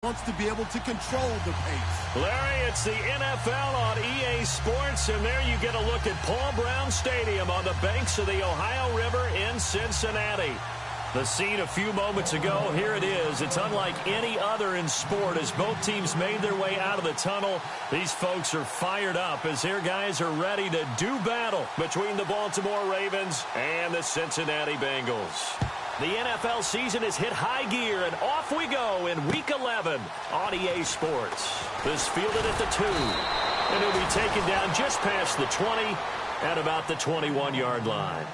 wants to be able to control the pace. Larry, it's the NFL on EA Sports, and there you get a look at Paul Brown Stadium on the banks of the Ohio River in Cincinnati. The scene a few moments ago, here it is. It's unlike any other in sport as both teams made their way out of the tunnel. These folks are fired up as their guys are ready to do battle between the Baltimore Ravens and the Cincinnati Bengals. The NFL season has hit high gear, and off we go in Week 11 on EA Sports. This fielded at the 2, and it'll be taken down just past the 20 at about the 21-yard line.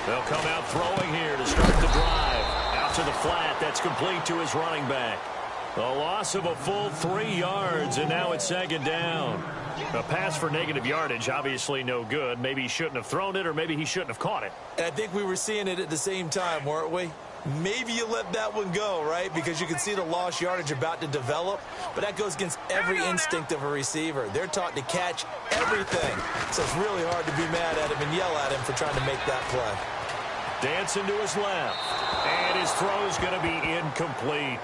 They'll come out throwing here to start the drive. Out to the flat. That's complete to his running back. A loss of a full 3 yards, and now it's second down. A pass for negative yardage, obviously no good. Maybe he shouldn't have thrown it, or maybe he shouldn't have caught it. I think we were seeing it at the same time, weren't we? Maybe you let that one go, right? Because you can see the lost yardage about to develop. But that goes against every instinct of a receiver. They're taught to catch everything. So it's really hard to be mad at him and yell at him for trying to make that play. Dancing to his left. And his throw's going to be incomplete.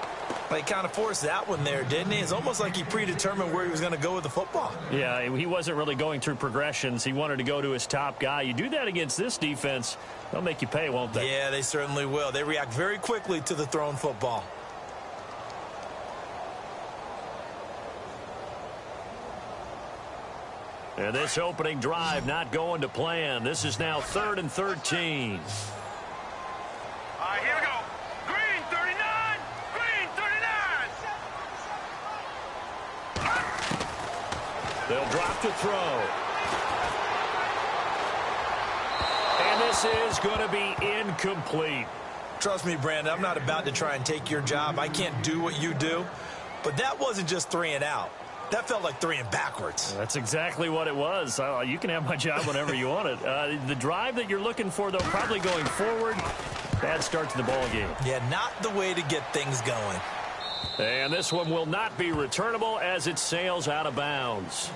He kind of forced that one there, didn't he? It's almost like he predetermined where he was going to go with the football. Yeah, he wasn't really going through progressions. He wanted to go to his top guy. You do that against this defense, they'll make you pay, won't they? Yeah, they certainly will. They react very quickly to the thrown football. And this opening drive not going to plan. This is now 3rd and 13. All right, here we go. Green 39. Green 39. They'll drop to throw. And this is going to be incomplete. Trust me, Brandon, I'm not about to try and take your job. I can't do what you do. But that wasn't just 3 and out. That felt like 3 and backwards. That's exactly what it was. You can have my job whenever you want it. The drive that you're looking for, though, probably going forward. Bad start to the ball game. Yeah, not the way to get things going. And this one will not be returnable as it sails out of bounds.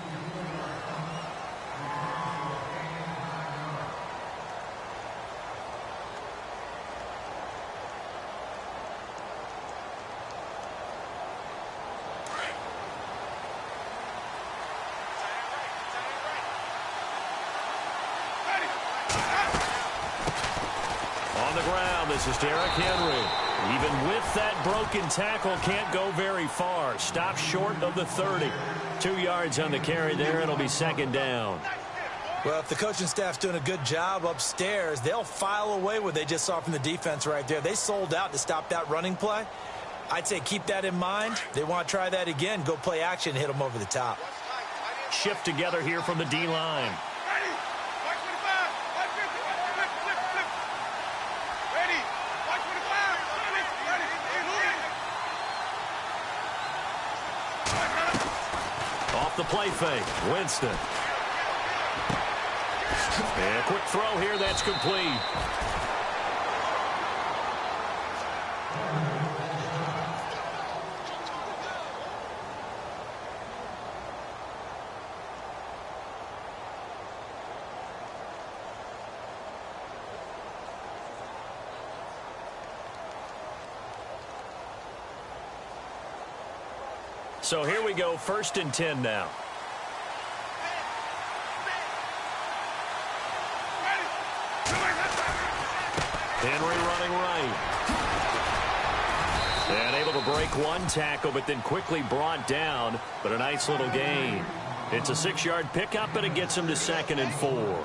This is Derrick Henry. Even with that broken tackle, can't go very far. Stop short of the 30. 2 yards on the carry there. It'll be second down. Well, if the coaching staff's doing a good job upstairs, they'll file away what they just saw from the defense right there. They sold out to stop that running play. I'd say keep that in mind. They want to try that again. Go play action, hit them over the top. Shift together here from the D-line. The play fake. Winston. And a quick throw here. That's complete. So here we go, 1st and 10 now. Henry running right. And able to break one tackle, but then quickly brought down. But a nice little gain. It's a 6-yard pickup, and it gets him to 2nd and 4.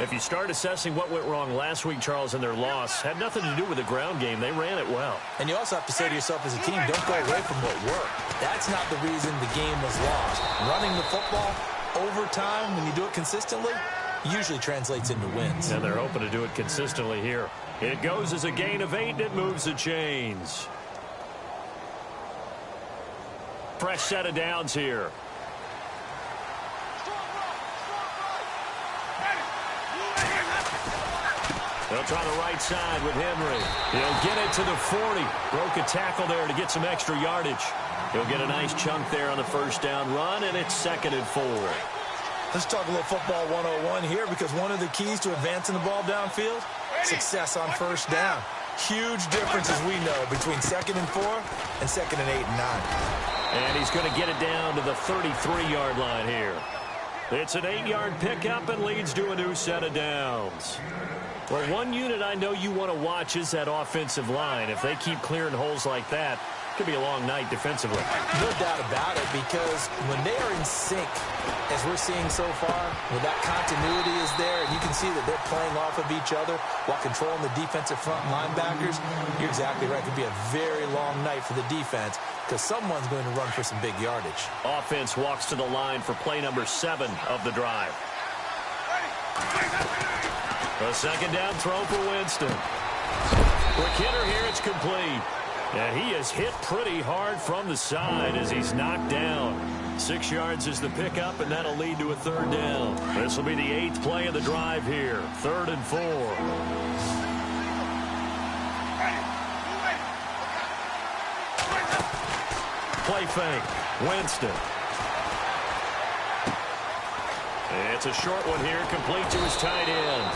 If you start assessing what went wrong last week, Charles, in their loss, had nothing to do with the ground game. They ran it well. And you also have to say to yourself as a team, don't go away from what worked. That's not the reason the game was lost. Running the football over time, when you do it consistently, usually translates into wins. And they're hoping to do it consistently here. It goes as a gain of 8, and it moves the chains. fresh set of downs here. They'll try the right side with Henry. He'll get it to the 40. Broke a tackle there to get some extra yardage. He'll get a nice chunk there on the first down run, and it's 2nd and 4. Let's talk a little football 101 here, because one of the keys to advancing the ball downfield, success on first down. Huge difference, as we know, between 2nd and 4 and 2nd and 8 and 9. And he's going to get it down to the 33-yard line here. It's an 8-yard pickup and leads to a new set of downs. Well, one unit I know you want to watch is that offensive line. If they keep clearing holes like that, it could be a long night defensively. No doubt about it, because when they are in sync, as we're seeing so far, when that continuity is there, and you can see that they're playing off of each other while controlling the defensive front linebackers, you're exactly right. It could be a very long night for the defense, because someone's going to run for some big yardage. Offense walks to the line for play number 7 of the drive. A second down throw for Winston. Quick hitter here, it's complete. And he is hit pretty hard from the side as he's knocked down. 6 yards is the pickup, and that'll lead to a 3rd down. This will be the 8th play of the drive here. 3rd and 4. Play fake. Winston. It's a short one here, complete to his tight end.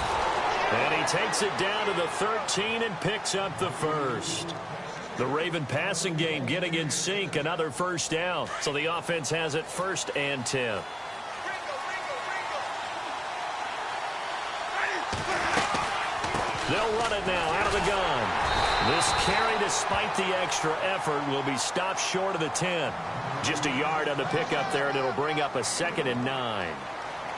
And he takes it down to the 13 and picks up the first. The Raven passing game getting in sync, another first down. So the offense has it 1st and 10. They'll run it now out of the gun. This carry, despite the extra effort, will be stopped short of the 10. Just a yard on the pickup there, and it'll bring up a 2nd and 9.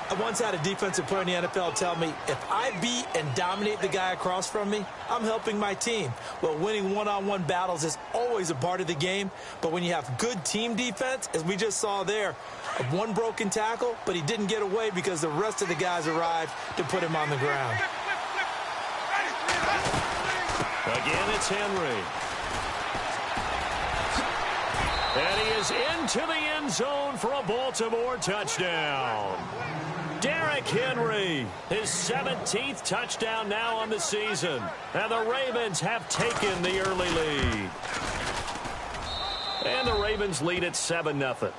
I once had a defensive player in the NFL tell me, if I beat and dominate the guy across from me, I'm helping my team. Well, winning one-on-one battles is always a part of the game, but when you have good team defense, as we just saw there, one broken tackle, but he didn't get away because the rest of the guys arrived to put him on the ground. Again, it's Henry. And he is into the end zone for a Baltimore touchdown. Derrick Henry, his 17th touchdown now on the season. And the Ravens have taken the early lead. And the Ravens lead at 7-0.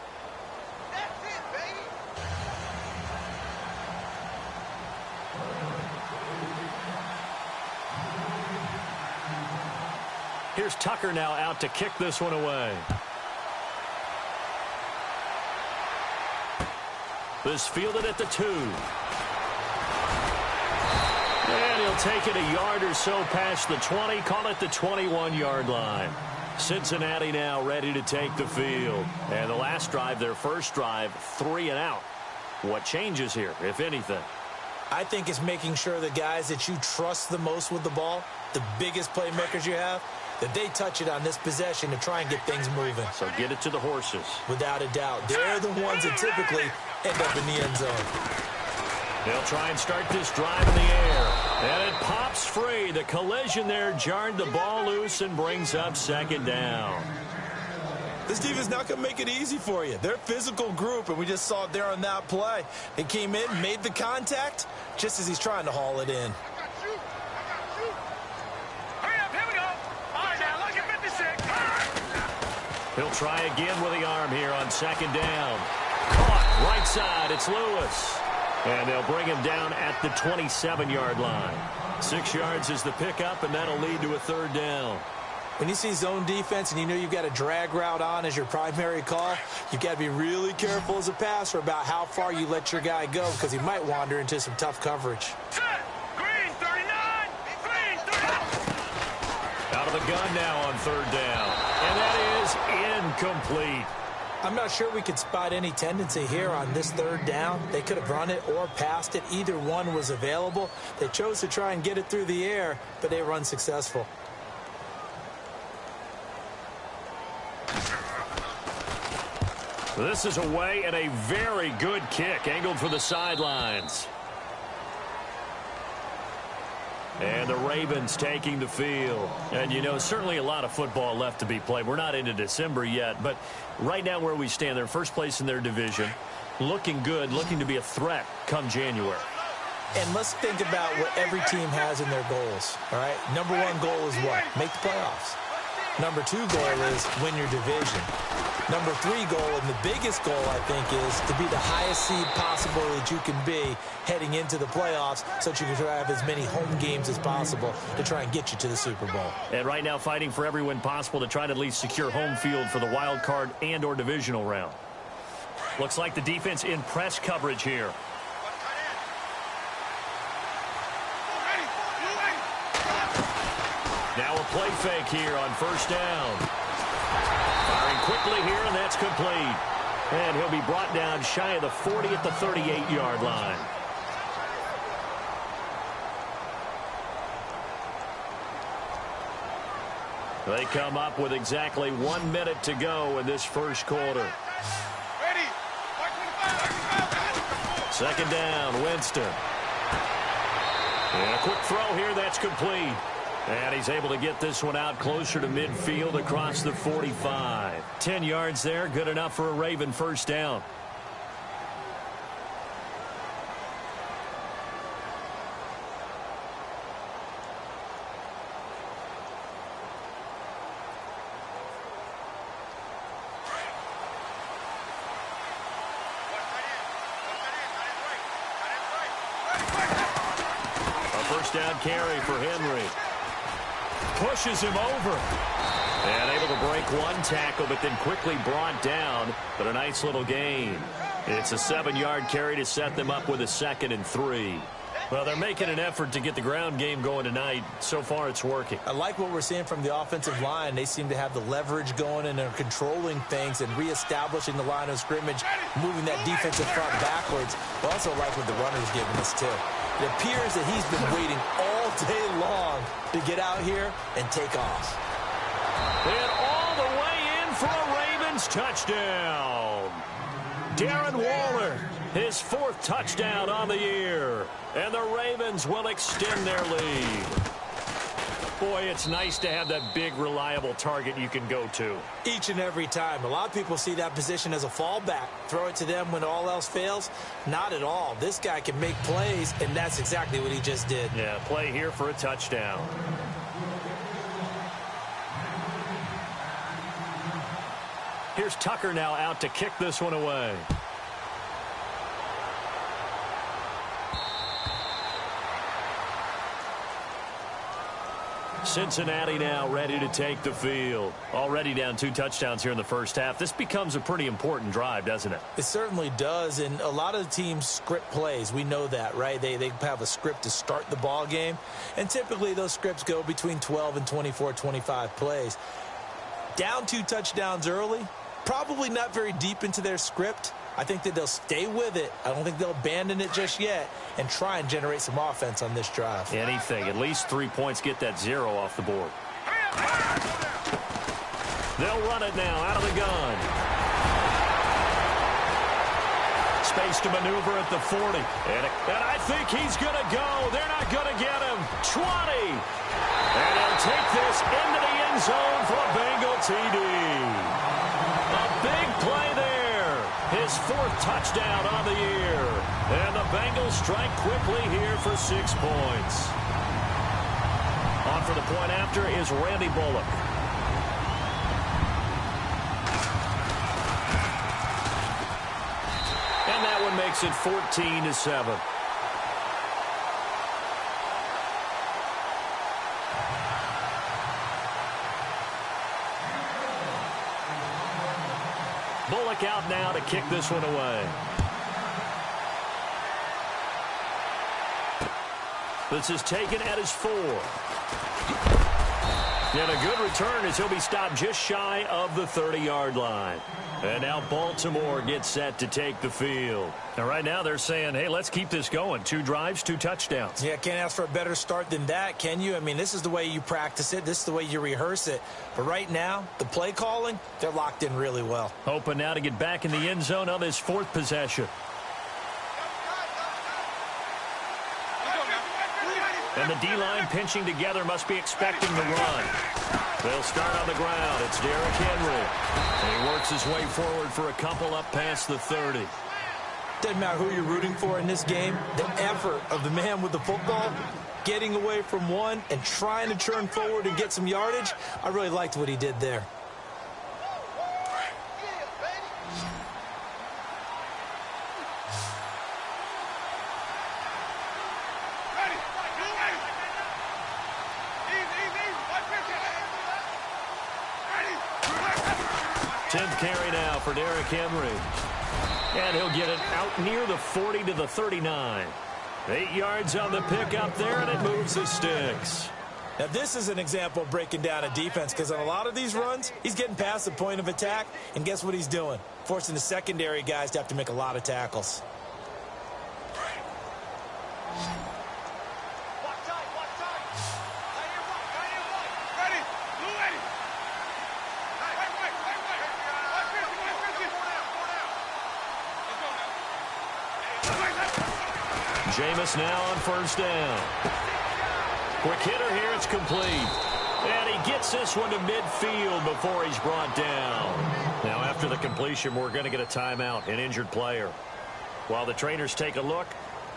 Here's Tucker now out to kick this one away. This fielded at the 2. And he'll take it a yard or so past the 20, call it the 21-yard line. Cincinnati now ready to take the field. And the last drive, their first drive, 3 and out. What changes here, if anything? I think it's making sure the guys that you trust the most with the ball, the biggest playmakers you have, that they touch it on this possession to try and get things moving. So get it to the horses. Without a doubt. They're the ones that typically end up in the end zone. They'll try and start this drive in the air. And it pops free. The collision there jarred the ball loose and brings up 2nd down. This defense not going to make it easy for you. They're a physical group, and we just saw it there on that play. He came in, made the contact, just as he's trying to haul it in. He'll try again with the arm here on 2nd down. Caught, right side, it's Lewis. And they'll bring him down at the 27-yard line. 6 yards is the pickup, and that'll lead to a 3rd down. When you see zone defense and you know you've got a drag route on as your primary call, you've got to be really careful as a passer about how far you let your guy go, because he might wander into some tough coverage. Green 39! Green 39! Out of the gun now on 3rd down. And that is incomplete. I'm not sure we could spot any tendency here on this 3rd down. They could have run it or passed it. Either one was available. They chose to try and get it through the air, but they were unsuccessful. This is away and a very good kick, angled for the sidelines. And the Ravens taking the field. And, you know, certainly a lot of football left to be played. We're not into December yet, but right now where we stand, they're first place in their division, looking good, looking to be a threat come January. And let's think about what every team has in their goals, all right? Number one goal is what? Make the playoffs. Number two goal is win your division. Number three goal, and the biggest goal, I think, is to be the highest seed possible that you can be heading into the playoffs so that you can try to have as many home games as possible to try and get you to the Super Bowl. And right now fighting for every win possible to try to at least secure home field for the wild card and or divisional round. Looks like the defense in press coverage here. Now a play fake here on first down. Firing quickly here, and that's complete. And he'll be brought down shy of the 40 at the 38-yard line. They come up with exactly 1 minute to go in this first quarter. Second down, Winston. And a quick throw here, that's complete. And he's able to get this one out closer to midfield across the 45. 10 yards there, good enough for a Raven first down. A first down carry for Henry. Pushes him over. And able to break one tackle, but then quickly brought down. But a nice little gain. It's a 7-yard carry to set them up with a 2nd and 3. Well, they're making an effort to get the ground game going tonight. So far, it's working. I like what we're seeing from the offensive line. They seem to have the leverage going, and they're controlling things and reestablishing the line of scrimmage, moving that defensive front backwards. I also like what the runner's giving us, too. It appears that he's been waiting all day long to get out here and take off. And all the way in for a Ravens touchdown. Darren Waller, his 4th touchdown on the year. And the Ravens will extend their lead. Boy, it's nice to have that big, reliable target you can go to. Each and every time. A lot of people see that position as a fallback. Throw it to them when all else fails. Not at all. This guy can make plays, and that's exactly what he just did. Yeah, play here for a touchdown. Here's Tucker now out to kick this one away. Cincinnati now ready to take the field. Already down 2 touchdowns here in the first half. This becomes a pretty important drive, doesn't it? It certainly does, and a lot of the teams script plays. We know that, right? They have a script to start the ball game, and typically those scripts go between 12 and 24, 25 plays. Down 2 touchdowns early, probably not very deep into their script. I think that they'll stay with it. I don't think they'll abandon it just yet and try and generate some offense on this drive. Anything. At least 3 points, get that 0 off the board. They'll run it now out of the gun. Space to maneuver at the 40. And I think he's going to go. They're not going to get him. 20. And he'll take this into the end zone for a Bengal TD. A big play there. His 4th touchdown on the year. And the Bengals strike quickly here for 6 points. On for the point after is Randy Bullock. And that one makes it 14-7. Bullock out now to kick this one away. This is taken at his 4. And a good return as he'll be stopped just shy of the 30-yard line. And now Baltimore gets set to take the field. And right now they're saying, hey, let's keep this going. 2 drives, 2 touchdowns. Yeah, can't ask for a better start than that, can you? I mean, this is the way you practice it. This is the way you rehearse it. But right now, the play calling, they're locked in really well. Hoping now to get back in the end zone on his 4th possession. And the D-line pinching together must be expecting the run. They'll start on the ground. It's Derrick Henry. And he works his way forward for a couple up past the 30. Doesn't matter who you're rooting for in this game. The effort of the man with the football, getting away from one and trying to turn forward and get some yardage, I really liked what he did there. Carry now for Derrick Henry. And he'll get it out near the 40 to the 39. 8 yards on the pickup there, and it moves the sticks. Now, this is an example of breaking down a defense, because on a lot of these runs, he's getting past the point of attack, and guess what he's doing? Forcing the secondary guys to have to make a lot of tackles. Jameis now on first down. Quick hitter here, it's complete. And he gets this one to midfield before he's brought down. Now after the completion, we're going to get a timeout, an injured player. While the trainers take a look,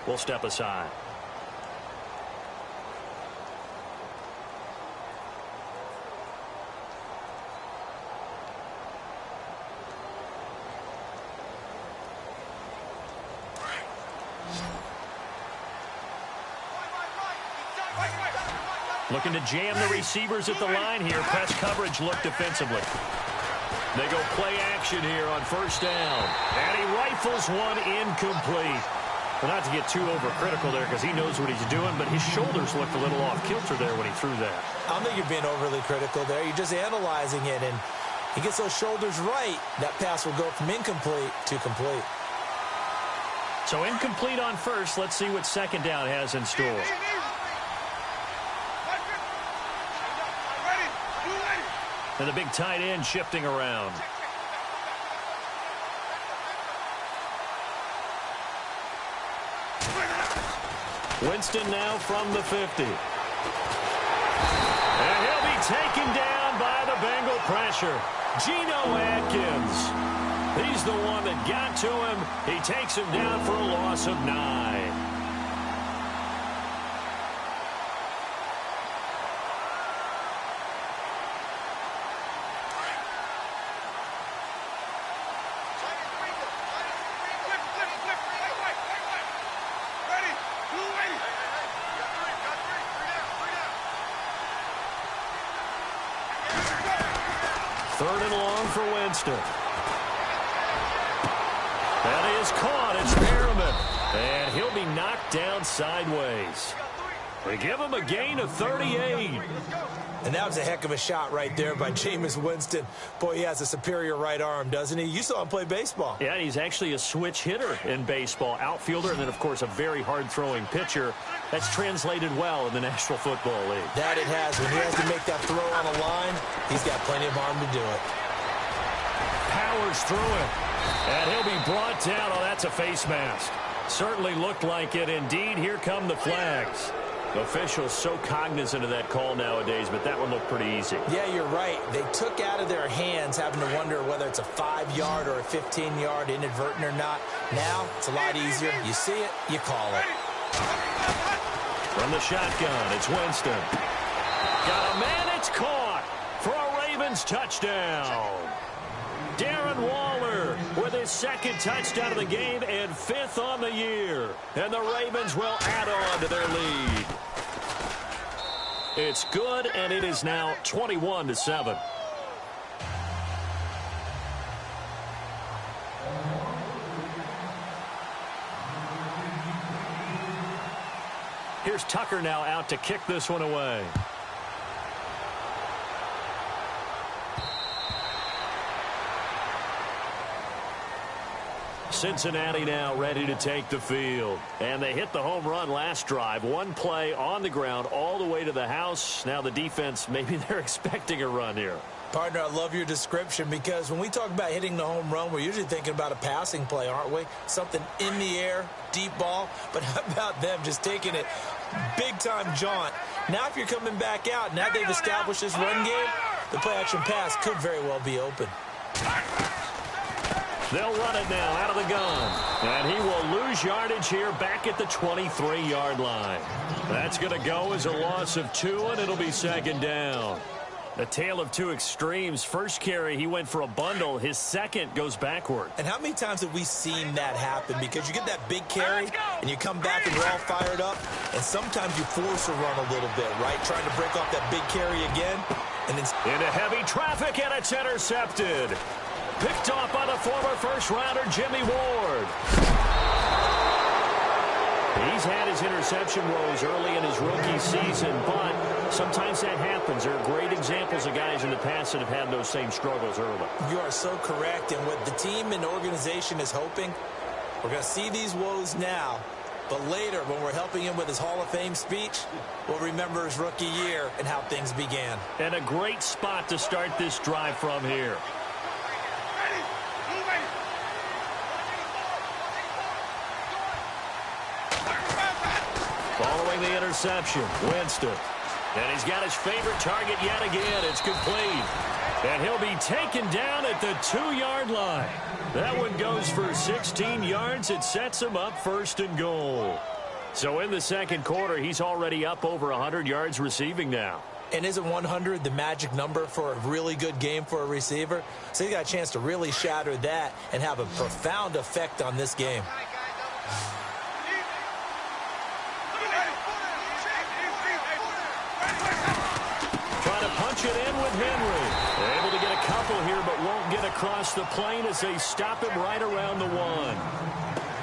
we'll step aside. Looking to jam the receivers at the line here. Press coverage look defensively. They go play action here on first down. And he rifles one incomplete. Well, not to get too overcritical there because he knows what he's doing, but his shoulders looked a little off kilter there when he threw that. I don't think you're being overly critical there. You're just analyzing it, and he gets those shoulders right. That pass will go from incomplete to complete. So incomplete on first. Let's see what second down has in store. And the big tight end shifting around. Winston now from the 50. And he'll be taken down by the Bengal pressure. Geno Atkins. He's the one that got to him. He takes him down for a loss of 9. Third and long for Winston. That is caught. It's Merriman. And he'll be knocked down sideways. They give him a gain of 38. And that was a heck of a shot right there by Jameis Winston. Boy, he has a superior right arm, doesn't he? You saw him play baseball. Yeah, he's actually a switch hitter in baseball. Outfielder, and then, of course, a very hard-throwing pitcher. That's translated well in the National Football League. That it has. When he has to make that throw on a line, he's got plenty of arm to do it. Powers through it. And he'll be brought down. Oh, that's a face mask. Certainly looked like it. Indeed, here come the flags. Officials so cognizant of that call nowadays, but that one looked pretty easy. Yeah, you're right. They took out of their hands having to wonder whether it's a 5-yard or a 15-yard inadvertent or not. Now, it's a lot easier. You see it, you call it. From the shotgun, it's Winston. Got a man, it's caught for a Ravens touchdown. Darren Waller with his second touchdown of the game and 5th on the year. And the Ravens will add on to their lead. It's good, and it is now 21-7. Here's Tucker now out to kick this one away. Cincinnati now ready to take the field. And they hit the home run last drive. One play on the ground all the way to the house. Now the defense, maybe they're expecting a run here. Partner, I love your description because when we talk about hitting the home run, we're usually thinking about a passing play, aren't we? Something in the air, deep ball. But how about them just taking it big-time jaunt? Now if you're coming back out, now they've established this run game, the play-action pass could very well be open. They'll run it now out of the gun. And he will lose yardage here back at the 23-yard line. That's going to go as a loss of 2, and it'll be second down. A tale of two extremes. First carry, he went for a bundle. His second goes backward. And how many times have we seen that happen? Because you get that big carry, and you come back and you're all fired up, and sometimes you force a run a little bit, right? Trying to break off that big carry again. And then into heavy traffic, and it's intercepted. Picked off by the former first-rounder, Jimmy Ward. He's had his interception woes early in his rookie season, but sometimes that happens. There are great examples of guys in the past that have had those same struggles early. You are so correct, and what the team and organization is hoping, we're going to see these woes now, but later when we're helping him with his Hall of Fame speech, we'll remember his rookie year and how things began. And a great spot to start this drive from here. Following the interception, Winston. And he's got his favorite target yet again. It's complete. And he'll be taken down at the 2-yard line. That one goes for 16 yards. It sets him up first and goal. So in the second quarter, he's already up over 100 yards receiving now. And isn't 100 the magic number for a really good game for a receiver? So he got a chance to really shatter that and have a profound effect on this game. Punch it in with Henry. Able to get a couple here, but won't get across the plane as they stop him right around the 1.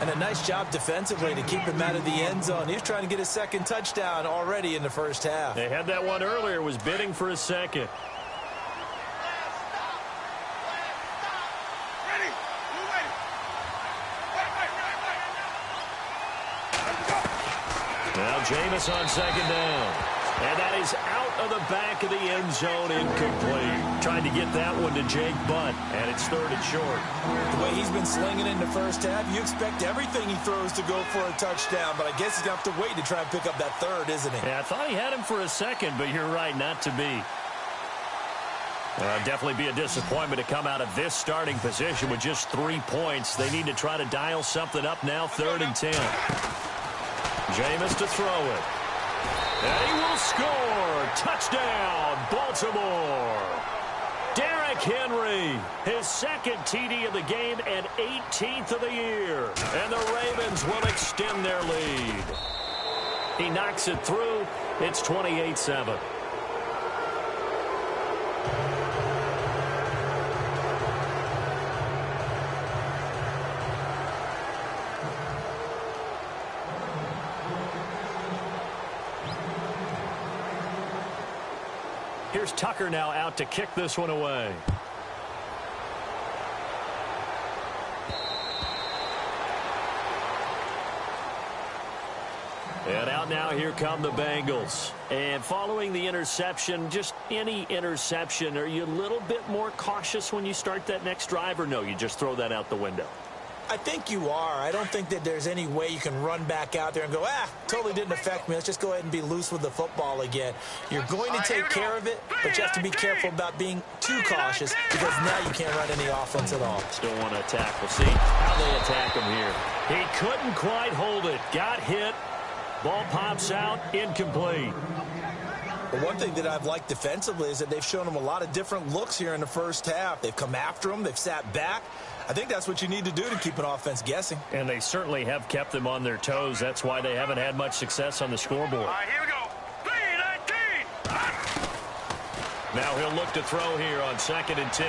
And a nice job defensively to keep him out of the end zone. He was trying to get his second touchdown already in the first half. They had that one earlier, was bidding for a second. Now Jameis on second down. And that is out of the back of the end zone, incomplete. Tried to get that one to Jake Butt, and it's third and short. The way he's been slinging in the first half, you expect everything he throws to go for a touchdown, but I guess he's going to have to wait to try and pick up that third, isn't he? Yeah, I thought he had him for a second, but you're right, not to be. Definitely be a disappointment to come out of this starting position with just 3 points. They need to try to dial something up now, 3rd and 10. Jameis to throw it. And he will score. Touchdown, Baltimore. Derrick Henry, his second TD of the game and 18th of the year. And the Ravens will extend their lead. He knocks it through. It's 28-7. Here's Tucker now out to kick this one away. And out now, here come the Bengals. And following the interception, just any interception, are you a little bit more cautious when you start that next drive, or no, you just throw that out the window? I think you are. I don't think that there's any way you can run back out there and go, totally didn't affect me. Let's just go ahead and be loose with the football again. You're going to take care of it, but you have to be careful about being too cautious because now you can't run any offense at all. Still want to attack. We'll see how they attack him here. He couldn't quite hold it. Got hit. Ball pops out. Incomplete. But one thing that I've liked defensively is that they've shown him a lot of different looks here in the first half. They've come after him. They've sat back. I think that's what you need to do to keep an offense guessing. And they certainly have kept them on their toes. That's why they haven't had much success on the scoreboard. All right, here we go. 3-19. Now he'll look to throw here on 2nd and 10.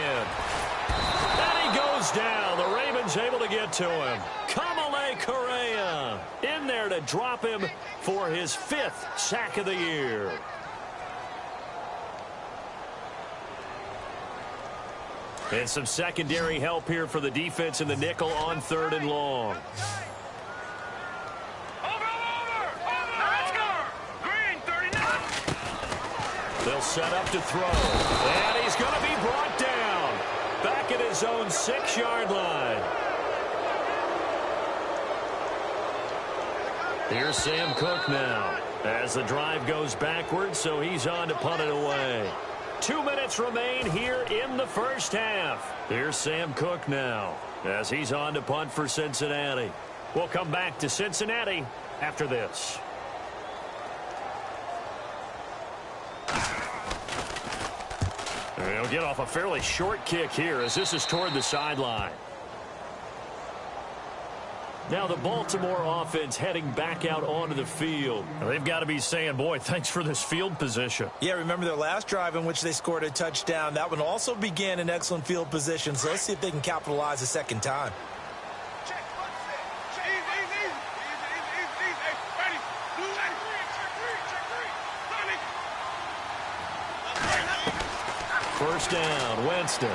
And he goes down. The Ravens able to get to him. Kamale Correa in there to drop him for his 5th sack of the year. And some secondary help here for the defense in the nickel on 3rd and long. Over. Let's go. Green, 39. They'll set up to throw. And he's going to be brought down. Back at his own 6-yard line. Here's Sam Cook now. As the drive goes backwards, so he's on to punt it away. 2 minutes remain here in the first half. Here's Sam Cook now, as he's on to punt for Cincinnati. We'll come back to Cincinnati after this. He'll get off a fairly short kick here as this is toward the sideline. Now the Baltimore offense heading back out onto the field. They've got to be saying, boy, thanks for this field position. Yeah, remember their last drive in which they scored a touchdown. That one also began in excellent field position, so let's see if they can capitalize a second time. First down, Winston.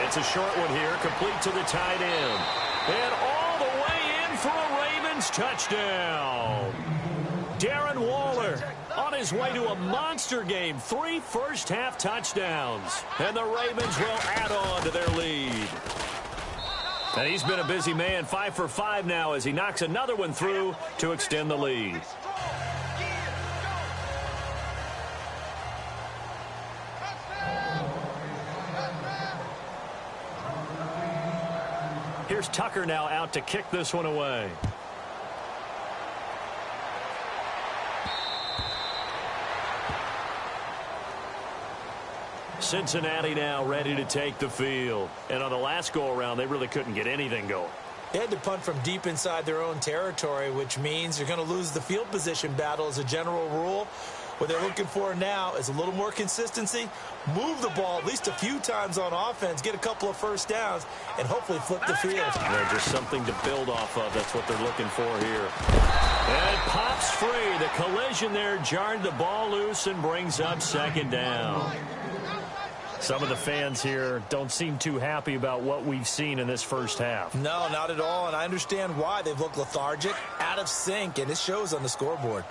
It's a short one here, complete to the tight end. And all the way in for a Ravens touchdown. Darren Waller on his way to a monster game. 3 first-half touchdowns. And the Ravens will add on to their lead. And he's been a busy man, 5 for 5 now as he knocks another one through to extend the lead. Here's Tucker now out to kick this one away. Cincinnati now ready to take the field. And on the last go-around, they really couldn't get anything going. They had to punt from deep inside their own territory, which means you're going to lose the field position battle as a general rule. What they're looking for now is a little more consistency, move the ball at least a few times on offense, get a couple of first downs, and hopefully flip the field. Yeah, just something to build off of. That's what they're looking for here. And it pops free. The collision there jarred the ball loose and brings up second down. Some of the fans here don't seem too happy about what we've seen in this first half. No, not at all, and I understand why. They've looked lethargic, out of sync, and it shows on the scoreboard.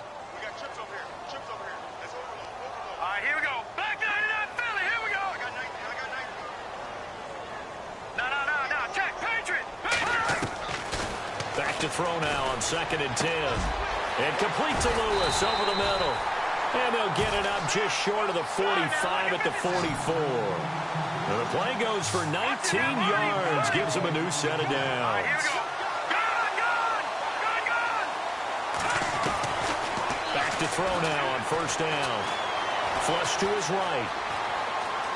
To throw now on 2nd and 10. And complete to Lewis over the middle. And they'll get it up just short of the 45 at the 44. And the play goes for 19 yards. Gives them a new set of downs. Back to throw now on 1st down. Flush to his right.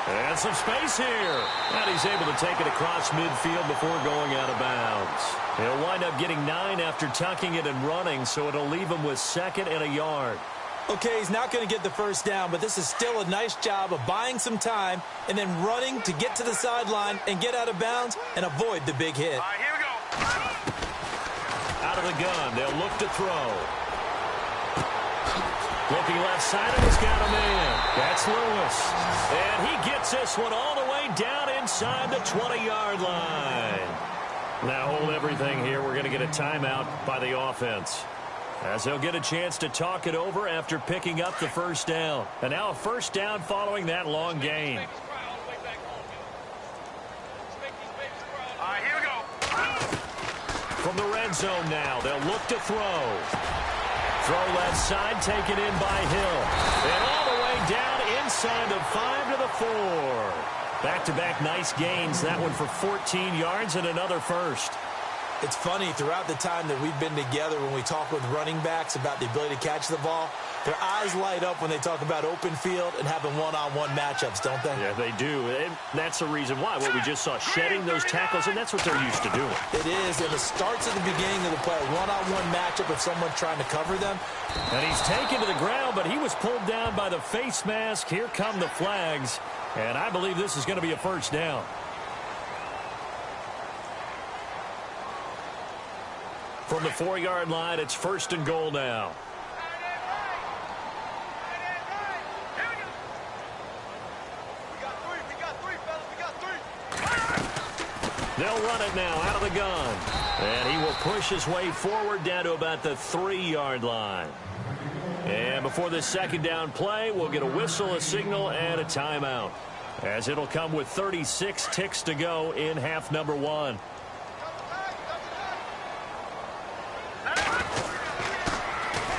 And some space here. And he's able to take it across midfield before going out of bounds. He'll wind up getting 9 after tucking it and running, so it'll leave him with 2nd and a yard. Okay, he's not going to get the first down, but this is still a nice job of buying some time and then running to get to the sideline and get out of bounds and avoid the big hit. All right, here we go. Out of the gun, they'll look to throw. Looking left side, and he's got a man. That's Lewis. And he gets this one all the way down inside the 20-yard line. Now hold everything here. We're going to get a timeout by the offense, as they'll get a chance to talk it over after picking up the first down. And now a first down following that long gain. All right, here we go. From the red zone now, they'll look to throw. Throw left side, taken in by Hill. And all the way down inside the 5 to the 4. Back-to-back nice gains. That one for 14 yards and another first. It's funny, throughout the time that we've been together, when we talk with running backs about the ability to catch the ball, their eyes light up when they talk about open field and having one-on-one matchups, don't they? Yeah, they do. And that's the reason why. What we just saw, shedding those tackles, and that's what they're used to doing. It is, and it starts at the beginning of the play, a one-on-one matchup if someone's trying to cover them. And he's taken to the ground, but he was pulled down by the face mask. Here come the flags, and I believe this is going to be a first down. From the 4-yard line, it's 1st and goal now. They'll run it now out of the gun. And he will push his way forward down to about the 3-yard line. And before this second down play, we'll get a whistle, a signal, and a timeout, as it'll come with 36 ticks to go in half number 1.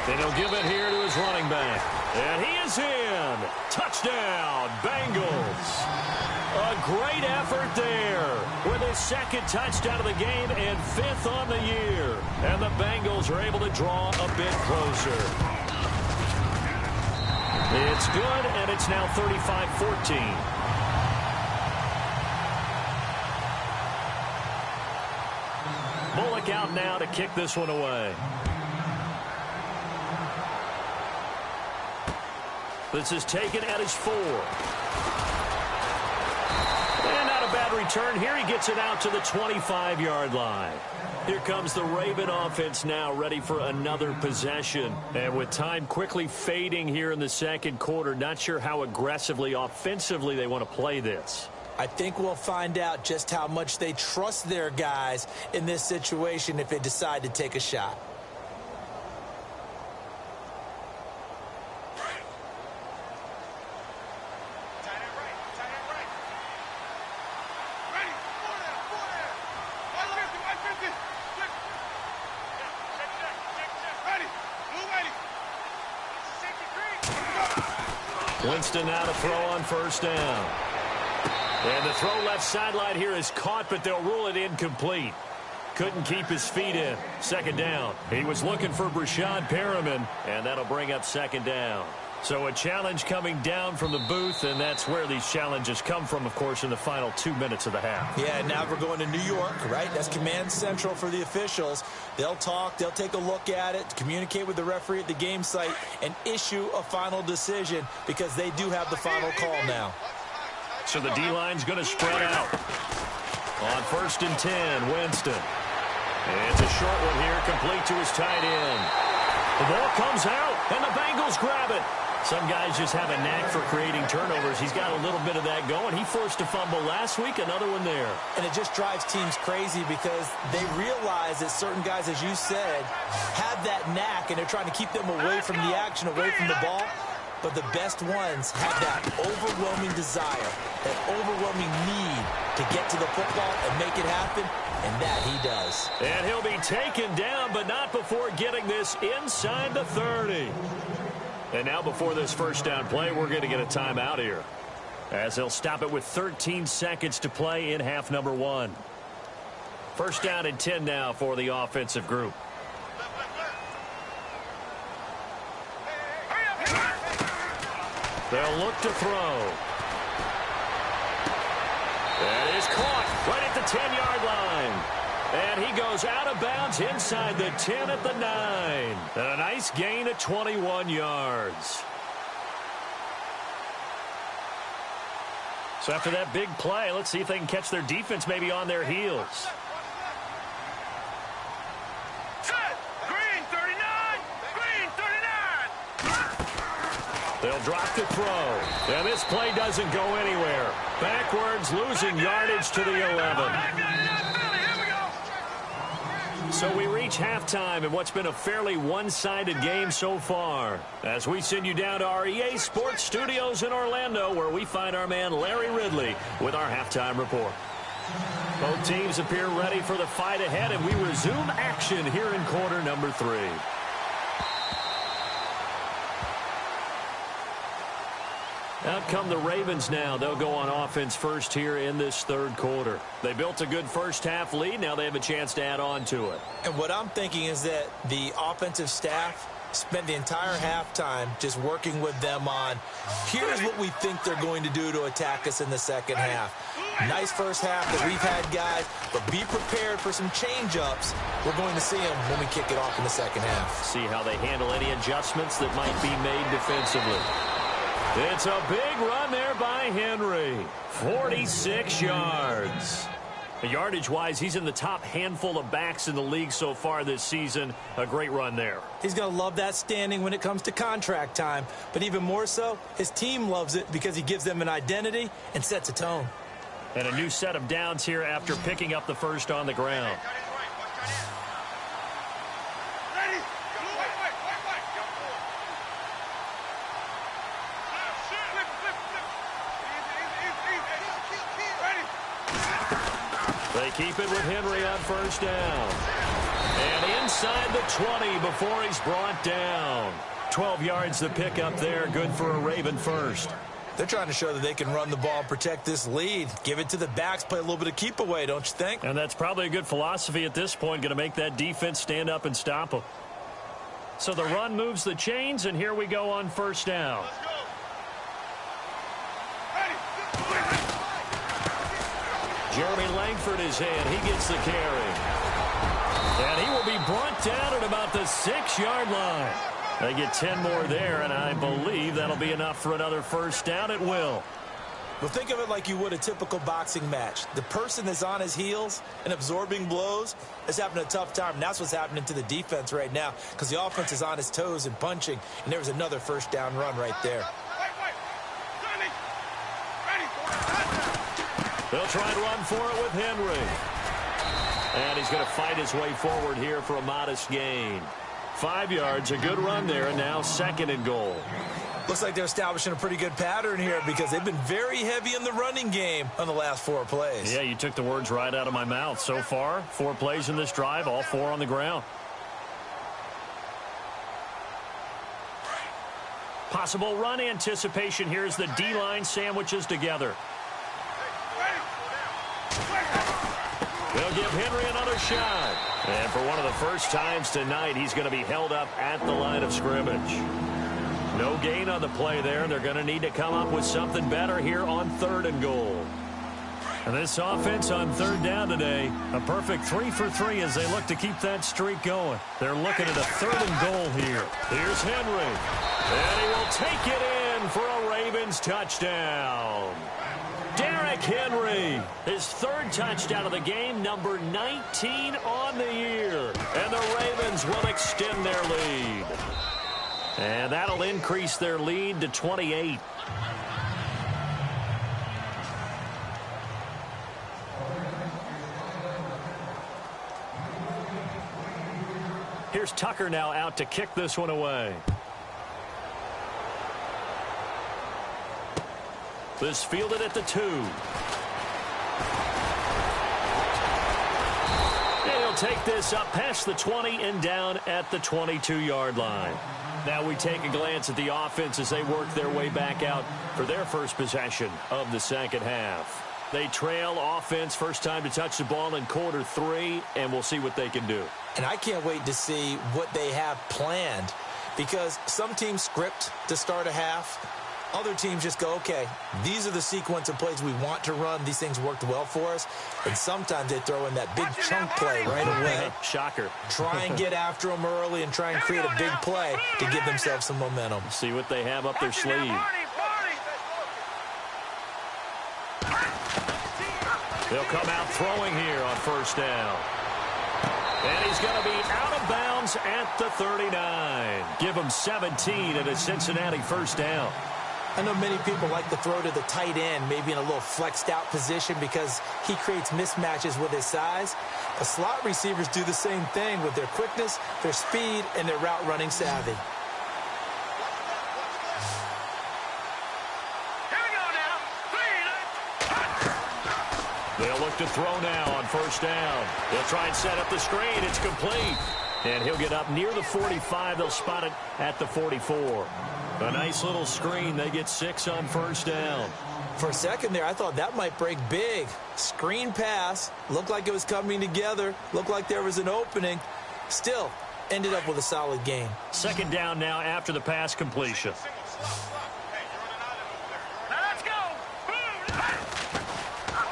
And he'll give it here to his running back. And he is in. Touchdown, Bengals. A great effort there with his second touchdown of the game and 5th on the year. And the Bengals are able to draw a bit closer. It's good, and it's now 35-14. Bullock out now to kick this one away. This is taken at his 4. And not a bad return here. He gets it out to the 25-yard line. Here comes the Raven offense now, ready for another possession. And with time quickly fading here in the second quarter, not sure how aggressively, offensively they want to play this. I think we'll find out just how much they trust their guys in this situation if they decide to take a shot. Winston now to throw on first down. And the throw left sideline here is caught, but they'll rule it incomplete. Couldn't keep his feet in. Second down. He was looking for Brashad Perriman, and that'll bring up second down. So a challenge coming down from the booth, and that's where these challenges come from, of course, in the final 2 minutes of the half. Yeah, now we're going to New York, right? That's command central for the officials. They'll talk, they'll take a look at it, communicate with the referee at the game site, and issue a final decision because they do have the final call now. So the D-line's going to spread out. On 1st and 10, Winston. It's a short one here, complete to his tight end. The ball comes out, and the Bengals grab it. Some guys just have a knack for creating turnovers. He's got a little bit of that going. He forced a fumble last week, another one there. And it just drives teams crazy because they realize that certain guys, as you said, have that knack, and they're trying to keep them away from the action, away from the ball. But the best ones have that overwhelming desire, that overwhelming need to get to the football and make it happen, and that he does. And he'll be taken down, but not before getting this inside the 30. And now before this first down play, we're going to get a timeout here, as they'll stop it with 13 seconds to play in half number 1. First down and 10 now for the offensive group. They'll look to throw. That is caught right at the 10-yard line. And he goes out of bounds inside the 10 at the 9. And a nice gain of 21 yards. So after that big play, let's see if they can catch their defense maybe on their heels. They'll drop the throw. And this play doesn't go anywhere. Backwards, losing yardage to the 11. So we reach halftime in what's been a fairly one-sided game so far, as we send you down to our EA Sports Studios in Orlando, where we find our man Larry Ridley with our halftime report. Both teams appear ready for the fight ahead, and we resume action here in quarter number 3. Out come the Ravens now. They'll go on offense first here in this third quarter. They built a good first half lead. Now they have a chance to add on to it. And what I'm thinking is that the offensive staff spent the entire halftime just working with them on, here's what we think they're going to do to attack us in the second half. Nice first half that we've had, guys, but be prepared for some change-ups. We're going to see them when we kick it off in the second half. See how they handle any adjustments that might be made defensively. It's a big run there by Henry. 46 yards. Yardage-wise, he's in the top handful of backs in the league so far this season. A great run there. He's going to love that standing when it comes to contract time. But even more so, his team loves it because he gives them an identity and sets a tone. And a new set of downs here after picking up the first on the ground. They keep it with Henry on first down. And inside the 20 before he's brought down. 12 yards to pick up there. Good for a Raven first. They're trying to show that they can run the ball and protect this lead. Give it to the backs, play a little bit of keep away, don't you think? And that's probably a good philosophy at this point. Going to make that defense stand up and stop them. So the run moves the chains, and here we go on first down. Jeremy Langford is in. He gets the carry. And he will be brought down at about the 6-yard line. They get 10 more there, and I believe that'll be enough for another first down. It will. Well, think of it like you would a typical boxing match. The person that's on his heels and absorbing blows is having a tough time. And that's what's happening to the defense right now because the offense is on his toes and punching, and there's another first down run right there. They'll try and run for it with Henry. And he's going to fight his way forward here for a modest gain. 5 yards, a good run there, and now 2nd and goal. Looks like they're establishing a pretty good pattern here because they've been very heavy in the running game on the last 4 plays. Yeah, you took the words right out of my mouth. So far, 4 plays in this drive, all 4 on the ground. Possible run anticipation. Here's the D-line sandwiches together. They'll give Henry another shot. And for one of the first times tonight, he's going to be held up at the line of scrimmage. No gain on the play there. They're going to need to come up with something better here on 3rd and goal. And this offense on 3rd down today, a perfect 3 for 3 as they look to keep that streak going. They're looking at a 3rd and goal here. Here's Henry. And he will take it in for a Ravens touchdown. Derrick Henry, his 3rd touchdown of the game, number 19 on the year. And the Ravens will extend their lead. And that'll increase their lead to 28. Here's Tucker now out to kick this one away. This fielded at the 2. And he'll take this up past the 20 and down at the 22-yard line. Now we take a glance at the offense as they work their way back out for their first possession of the 2nd half. They trail offense, first time to touch the ball in quarter 3, and we'll see what they can do. And I can't wait to see what they have planned because some teams script to start a half. Other teams just go, okay, these are the sequence of plays we want to run. These things worked well for us. And sometimes they throw in that big chunk play right away. Shocker. Try and get after them early and try and create a big play to give themselves some momentum. See what they have up their sleeve. They'll come out throwing here on first down. And he's going to be out of bounds at the 39. Give him 17 at a Cincinnati first down. I know many people like to throw to the tight end, maybe in a little flexed out position because he creates mismatches with his size. The slot receivers do the same thing with their quickness, their speed, and their route running savvy. Here we go now. They'll look to throw now on first down. They'll try and set up the screen. It's complete. And he'll get up near the 45. They'll spot it at the 44. A nice little screen. They get 6 on first down. For a second there, I thought that might break big. Screen pass. Looked like it was coming together. Looked like there was an opening. Still, ended up with a solid gain. 2nd down now after the pass completion. Now let's go.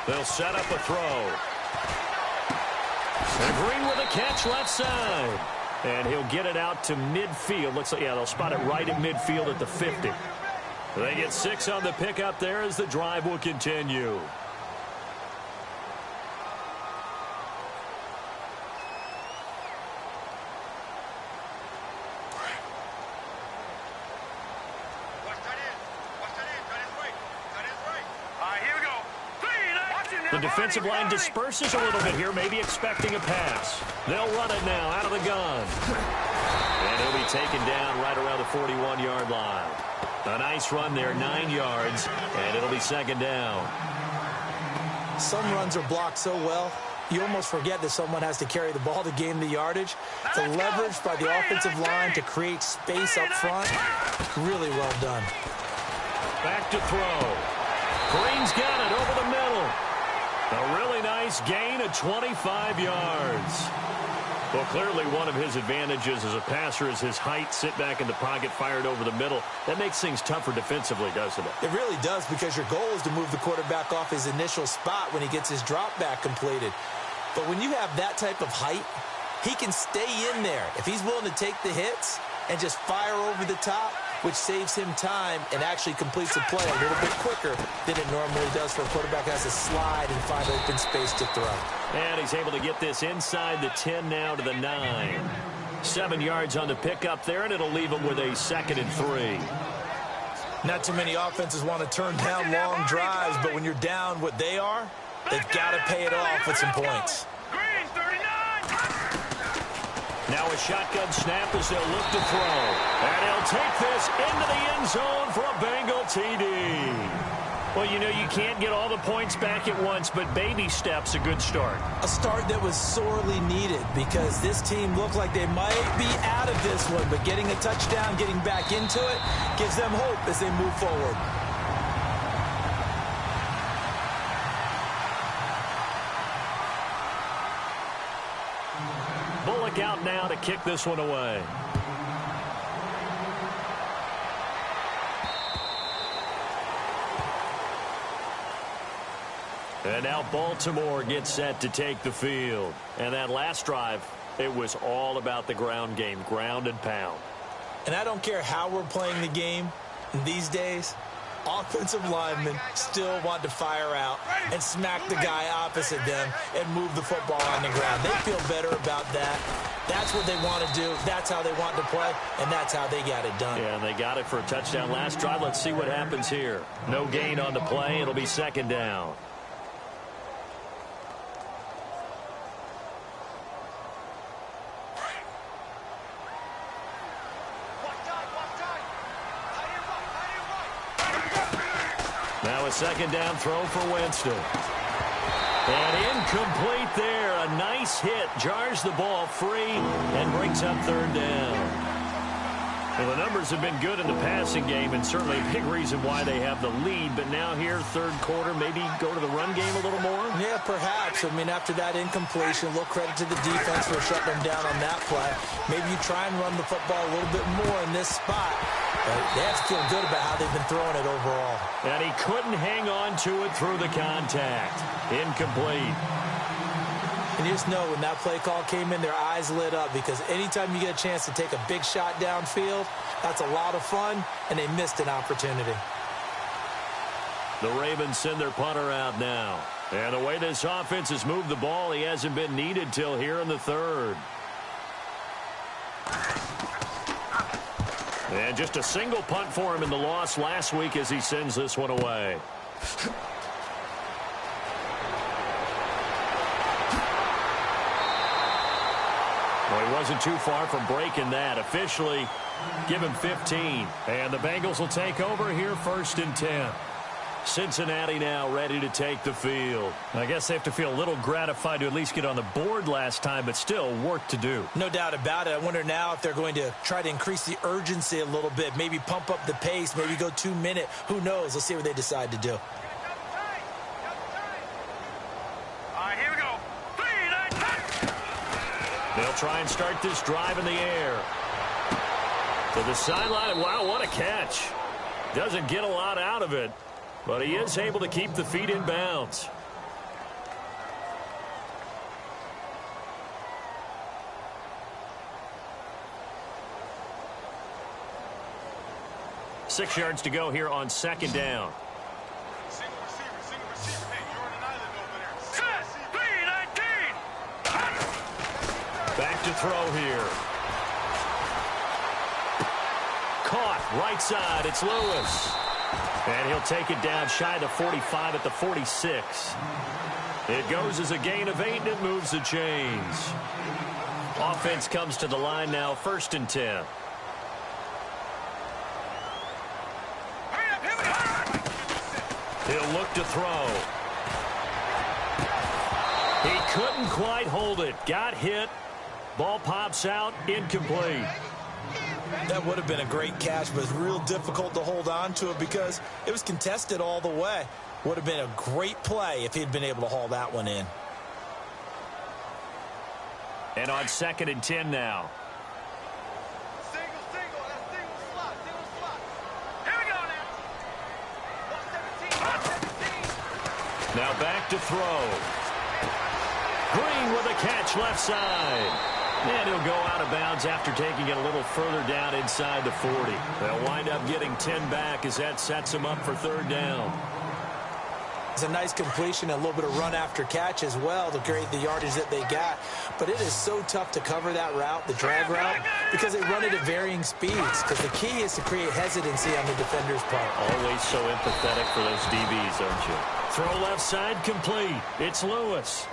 They'll set up a throw. And Green with a catch left side. And he'll get it out to midfield. Looks like, yeah, they'll spot it right at midfield at the 50. They get 6 on the pickup there as the drive will continue. The defensive line disperses a little bit here, maybe expecting a pass. They'll run it now out of the gun. And he'll be taken down right around the 41-yard line. A nice run there, 9 yards, and it'll be 2nd down. Some runs are blocked so well, you almost forget that someone has to carry the ball to gain the yardage. The leverage by the offensive line to create space up front, really well done. Back to throw. Green's got it over the middle. A really nice gain of 25 yards. Well, clearly one of his advantages as a passer is his height. Sit back in the pocket, fired over the middle. That makes things tougher defensively, doesn't it? It really does, because your goal is to move the quarterback off his initial spot when he gets his drop back completed. But when you have that type of height, he can stay in there if he's willing to take the hits and just fire over the top, which saves him time and actually completes the play a little bit quicker than it normally does for a quarterback who has to slide and find open space to throw. And he's able to get this inside the 10 now to the 9. 7 yards on the pickup there, and it'll leave him with a 2nd and 3. Not too many offenses want to turn down long drives, but when you're down what they are, they've got to pay it off with some points. Green, 39. Now a shotgun snap as they'll look to throw. And he'll take this into the end zone for a Bengal TD. Well, you know, you can't get all the points back at once, but baby steps a good start. A start that was sorely needed, because this team looked like they might be out of this one, but getting a touchdown, getting back into it, gives them hope as they move forward. Bullock out now to kick this one away. And now Baltimore gets set to take the field. And that last drive, it was all about the ground game, ground and pound. And I don't care how we're playing the game these days, offensive linemen still want to fire out and smack the guy opposite them and move the football on the ground. They feel better about that. That's what they want to do. That's how they want to play, and that's how they got it done. Yeah, and they got it for a touchdown last drive. Let's see what happens here. No gain on the play. It'll be 2nd down. Now a 2nd down throw for Winston. And incomplete there. A nice hit. Jars the ball free and brings up 3rd down. Well, the numbers have been good in the passing game, and certainly a big reason why they have the lead. But now here, 3rd quarter, maybe go to the run game a little more? Yeah, perhaps. I mean, after that incompletion, a little credit to the defense for shutting them down on that play. Maybe you try and run the football a little bit more in this spot. But they have to feel good about how they've been throwing it overall. And he couldn't hang on to it through the contact. Incomplete. And you just know when that play call came in, their eyes lit up, because anytime you get a chance to take a big shot downfield, that's a lot of fun, and they missed an opportunity. The Ravens send their punter out now. And the way this offense has moved the ball, he hasn't been needed till here in the 3rd. And just a single punt for him in the loss last week as he sends this one away. Well, he wasn't too far from breaking that. Officially, give him 15. And the Bengals will take over here 1st and 10. Cincinnati now ready to take the field. I guess they have to feel a little gratified to at least get on the board last time, but still work to do. No doubt about it. I wonder now if they're going to try to increase the urgency a little bit, maybe pump up the pace, maybe go 2-minute. Who knows? Let's see what they decide to do. Here we go. 3, 9, 10. They'll try and start this drive in the air. To the sideline. Wow, what a catch. Doesn't get a lot out of it, but he is able to keep the feet in bounds. Six yards to go here on 2nd down. Single receiver. Hey, you're on an island over there. Set, 3, 19. Back to throw here. Caught right side. It's Lewis. And he'll take it down shy of the 45 at the 46. It goes as a gain of 8, and it moves the chains. Offense comes to the line now, 1st and 10. He'll look to throw. He couldn't quite hold it. Got hit. Ball pops out. Incomplete. That would have been a great catch, but it's real difficult to hold on to it because it was contested all the way. Would have been a great play if he'd been able to haul that one in. And on 2nd and 10 now. Single, that's single slot. Here we go now. 117. Now back to throw. Green with a catch left side. And he'll go out of bounds after taking it a little further down inside the 40. They'll wind up getting 10 back as that sets them up for 3rd down. It's a nice completion, a little bit of run after catch as well to create the yardage that they got. But it is so tough to cover that route, the drag route, because they run it at varying speeds. Because the key is to create hesitancy on the defender's part. Always so empathetic for those DBs, aren't you? Throw left side complete. It's Lewis.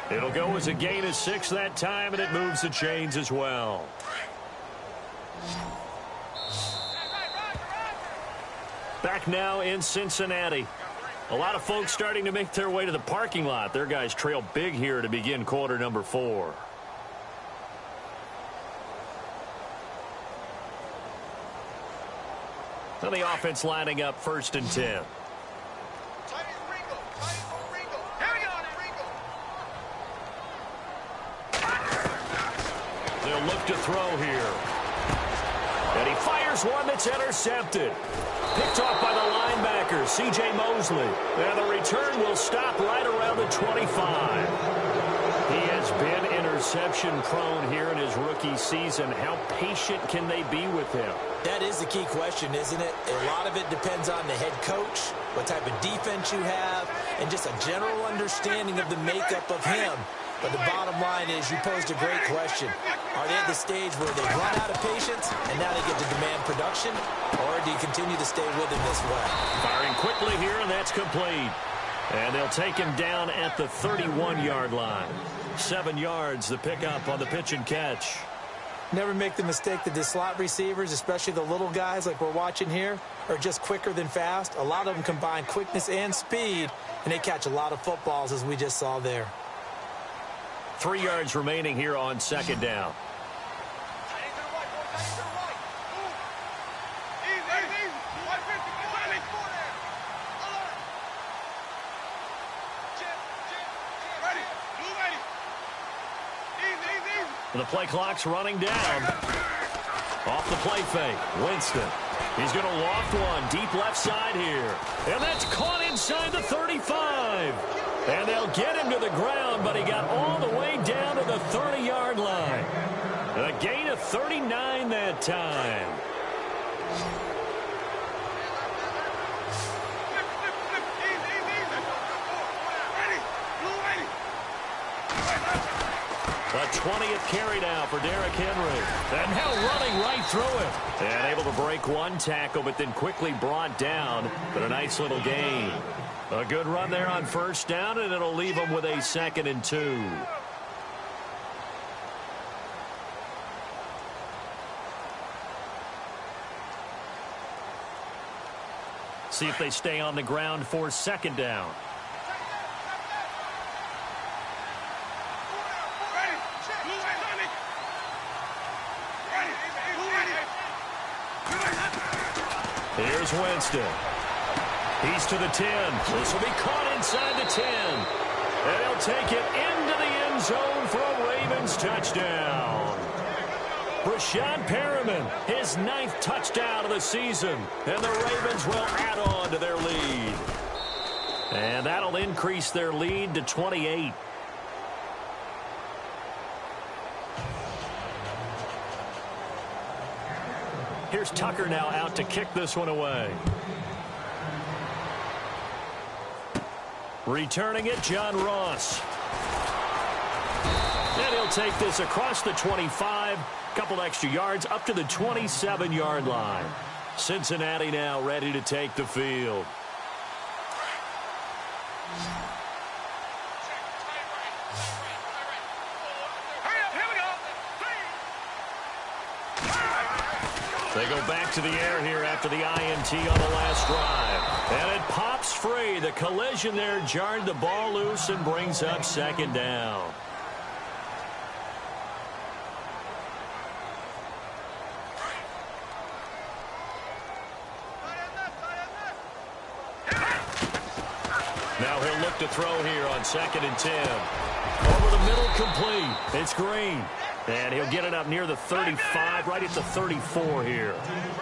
It'll go as a gain of 6 that time, and it moves the chains as well. Back now in Cincinnati. A lot of folks starting to make their way to the parking lot. Their guys trail big here to begin quarter number 4. So the offense lining up 1st and 10. They'll look to throw here. And he fires one that's intercepted. Picked off by the linebacker, C.J. Mosley. And the return will stop right around the 25. He has been interception-prone here in his rookie season. How patient can they be with him? That is the key question, isn't it? A lot of it depends on the head coach, what type of defense you have, and just a general understanding of the makeup of him. But the bottom line is you posed a great question. Are they at the stage where they run out of patience and now they get to demand production? Or do you continue to stay with him this way? Firing quickly here, and that's complete. And they'll take him down at the 31-yard line. 7 yards, the pickup on the pitch and catch. Never make the mistake that the slot receivers, especially the little guys like we're watching here, are just quicker than fast. A lot of them combine quickness and speed, and they catch a lot of footballs, as we just saw there. 3 yards remaining here on 2nd down. The play clock's running down. Off the play fake, Winston. He's going to loft one deep left side here. And that's caught inside the 35. And they'll get him to the ground, but he got all the way down to the 30-yard line. A gain of 39 that time. A 20th carry now for Derrick Henry. And now running right through it. And able to break one tackle, but then quickly brought down. But a nice little gain. A good run there on 1st down, and it'll leave them with a 2nd and 2. See if they stay on the ground for 2nd down. Here's Winston. He's to the 10. This will be caught inside the 10. And he'll take it into the end zone for a Ravens touchdown. Brashad Perriman, his 9th touchdown of the season. And the Ravens will add on to their lead. And that'll increase their lead to 28. Here's Tucker now out to kick this one away. Returning it, John Ross. And he'll take this across the 25. Couple extra yards up to the 27-yard line. Cincinnati now ready to take the field. They go back to the air here after the INT on the last drive. And it pops free. The collision there jarred the ball loose and brings up second down. Now he'll look to throw here on 2nd and 10. Over the middle, complete. It's Green. And he'll get it up near the 35, right at the 34 here.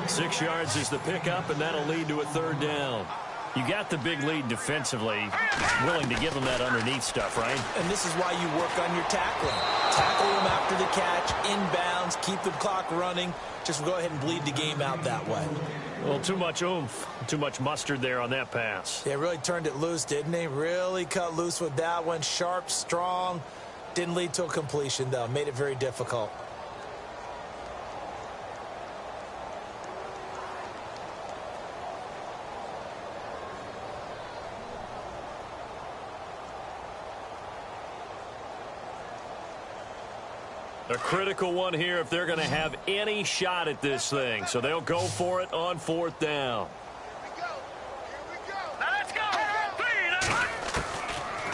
6 yards is the pickup, and that'll lead to a 3rd down. You got the big lead defensively, willing to give them that underneath stuff, right? And this is why you work on your tackling. Tackle them after the catch, inbounds, keep the clock running. Just go ahead and bleed the game out that way. Well, too much oomph, too much mustard there on that pass. They really turned it loose, didn't they? Really cut loose with that one. Sharp, strong. Didn't lead to a completion, though. Made it very difficult. A critical one here if they're going to have any shot at this thing. So they'll go for it on 4th down. Let's go.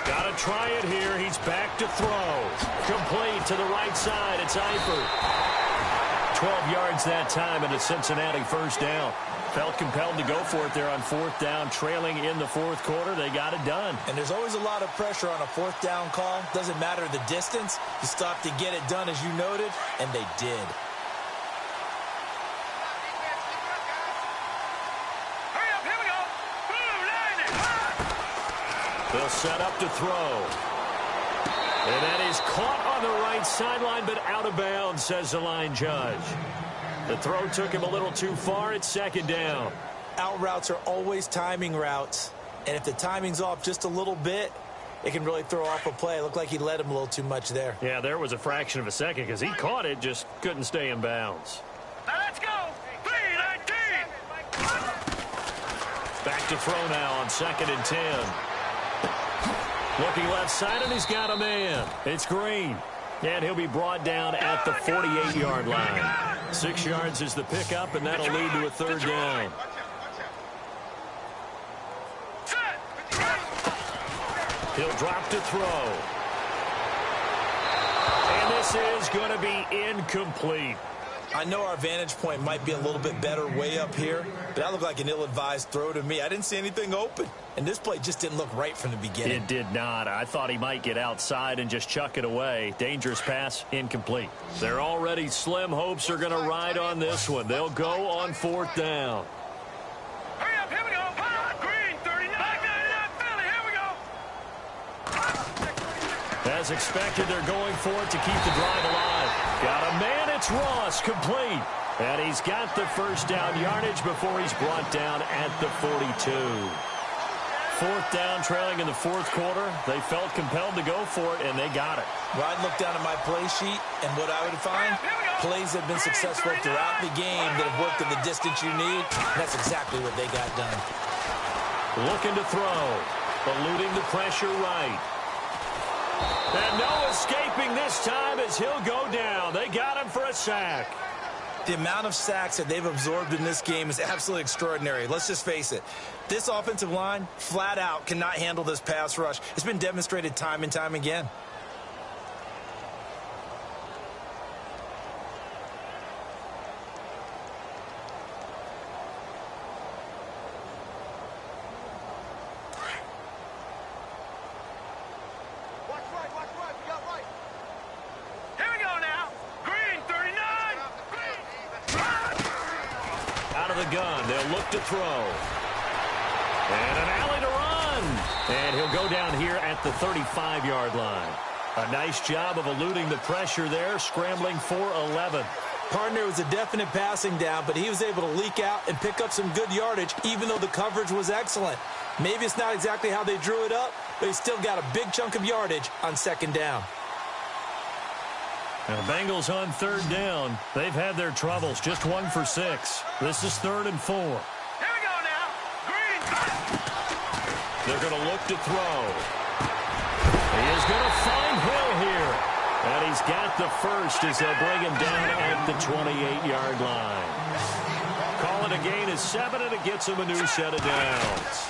Got to try it here. He's back to throw. Complete to the right side. It's Eifert. 12 yards that time and a Cincinnati 1st down. Felt compelled to go for it there on 4th down, trailing in the 4th quarter. They got it done. And there's always a lot of pressure on a 4th down call. Doesn't matter the distance. You stop to get it done, as you noted, and they did. Hurry up, here we go. Boom, line it. They'll set up to throw. And that is caught on the right sideline, but out of bounds, says the line judge. The throw took him a little too far. It's 2nd down. Out routes are always timing routes. And if the timing's off just a little bit, it can really throw off a play. It looked like he led him a little too much there. Yeah, there was a fraction of a second because he caught it, just couldn't stay in bounds. Let's go. 3-19. Back to throw now on 2nd and 10. Looking left side, and he's got a man. It's Green. And he'll be brought down at the 48-yard line. 6 yards is the pickup, and that'll lead to a 3rd down. He'll drop to throw. And this is going to be incomplete. I know our vantage point might be a little bit better way up here, but that looked like an ill-advised throw to me. I didn't see anything open, and this play just didn't look right from the beginning. It did not. I thought he might get outside and just chuck it away. Dangerous pass, incomplete. Their already slim hopes are going to ride on this one. They'll go on 4th down. Hurry up, here we go. Green, 39. Philly, here we go. As expected, they're going for it to keep the drive alive. Got a man. It's Ross, complete. And he's got the 1st down yardage before he's brought down at the 42. 4th down, trailing in the 4th quarter. They felt compelled to go for it, and they got it. Well, I'd look down at my play sheet, and what I would find, plays have been successful throughout the game that have worked at the distance you need. That's exactly what they got done. Looking to throw. Eluding the pressure right. And no escaping this time as he'll go down. They got him for a sack. The amount of sacks that they've absorbed in this game is absolutely extraordinary. Let's just face it. This offensive line, flat out, cannot handle this pass rush. It's been demonstrated time and time again. Gun. They'll look to throw. And an alley to run. And he'll go down here at the 35-yard line. A nice job of eluding the pressure there, scrambling for 11. Partner was a definite passing down, but he was able to leak out and pick up some good yardage, even though the coverage was excellent. Maybe it's not exactly how they drew it up, but he still got a big chunk of yardage on 2nd down. And the Bengals on 3rd down. They've had their troubles. Just 1 for 6. This is 3rd and 4. Here we go now. Green. They're going to look to throw. He is going to find Hill here. And he's got the 1st as they'll bring him down at the 28-yard line. call it a gain of 7, and it gets him a new set of downs.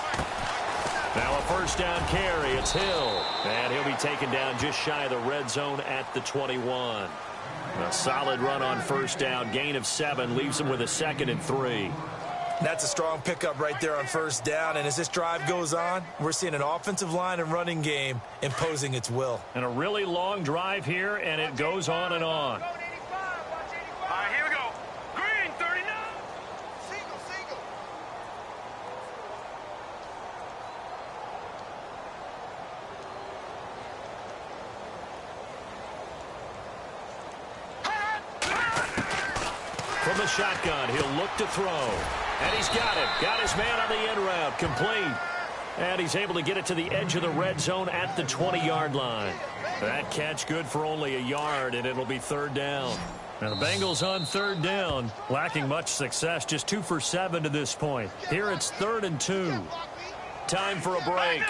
Now a first down carry. It's Hill. And he'll be taken down just shy of the red zone at the 21. A solid run on first down. Gain of 7 leaves him with a 2nd and 3. That's a strong pickup right there on first down. And as this drive goes on, we're seeing an offensive line and running game imposing its will. And a really long drive here, and it goes on and on. All right, here we go. Green, 39. Single. From the shotgun, he'll look to throw. And he's got it. Got his man on the end route. Complete. And he's able to get it to the edge of the red zone at the 20-yard line. That catch good for only a yard, and it'll be 3rd down. Now the Bengals on 3rd down, lacking much success, just 2 for 7 to this point. Here it's 3rd and 2. Time for a break.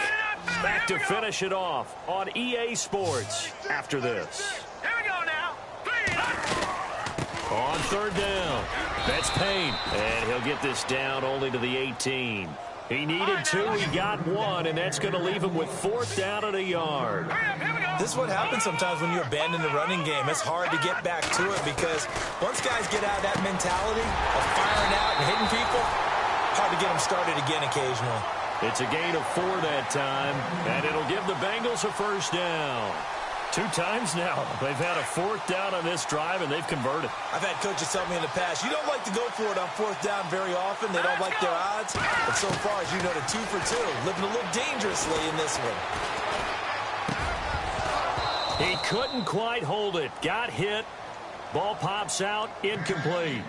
Back to finish it off on EA Sports after this. Here we go now. On 3rd down, that's Payne, and he'll get this down only to the 18. He needed 2, he got 1, and that's going to leave him with 4th down and a yard. This is what happens sometimes when you abandon the running game. It's hard to get back to it because once guys get out of that mentality of firing out and hitting people, hard to get them started again occasionally. It's a gain of 4 that time, and it'll give the Bengals a first down. 2 times now, they've had a 4th down on this drive, and they've converted. I've had coaches tell me in the past, you don't like to go for it on 4th down very often. They don't like their odds. But so far, as you know, the 2 for 2, living a little dangerously in this one. He couldn't quite hold it. Got hit. Ball pops out. Incomplete.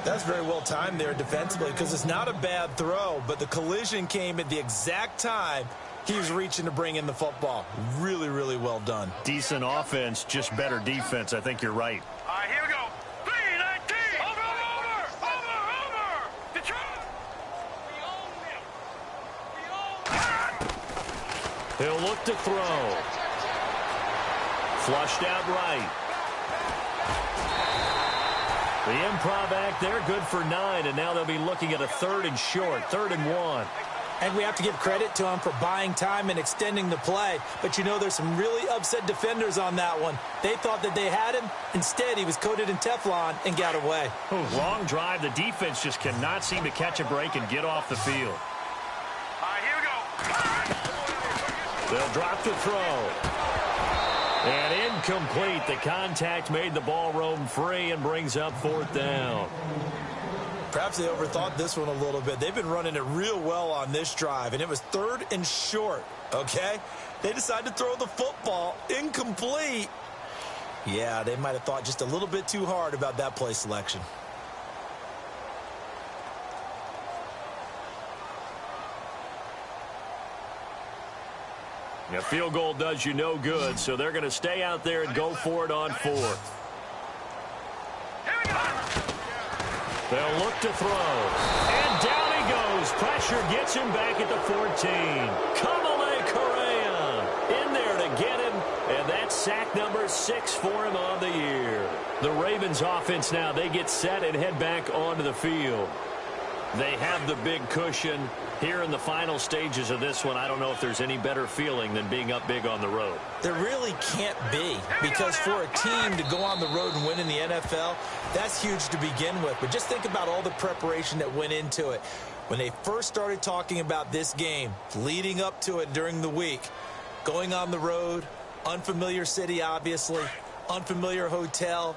That's very well timed there defensively because it's not a bad throw, but the collision came at the exact time he was reaching to bring in the football. Really, really well done. Decent offense, just better defense. I think you're right. All right, here we go. 3-19. Over. Detroit. We own them. He'll look to throw. Flushed out right. The improv act there, good for 9, and now they'll be looking at a 3rd and short, 3rd and 1. And we have to give credit to him for buying time and extending the play. But, you know, there's some really upset defenders on that one. They thought that they had him. Instead, he was coated in Teflon and got away. Long drive. The defense just cannot seem to catch a break and get off the field. All right, here we go. They'll drop the throw. And incomplete. The contact made the ball roam free and brings up 4th down. Perhaps they overthought this one a little bit. They've been running it real well on this drive, and it was 3rd and short, okay? They decided to throw the football incomplete. Yeah, they might have thought just a little bit too hard about that play selection. A field goal does you no good, so they're going to stay out there and go for it on 4th. They'll look to throw. And down he goes. Pressure gets him back at the 14. Kamale Correa in there to get him. And that's sack number 6 for him on the year. The Ravens offense now, they get set and head back onto the field. They have the big cushion. Here in the final stages of this one, I don't know if there's any better feeling than being up big on the road. There really can't be, because for a team to go on the road and win in the NFL, that's huge to begin with. But just think about all the preparation that went into it. When they first started talking about this game, leading up to it during the week, going on the road, unfamiliar city, obviously, unfamiliar hotel.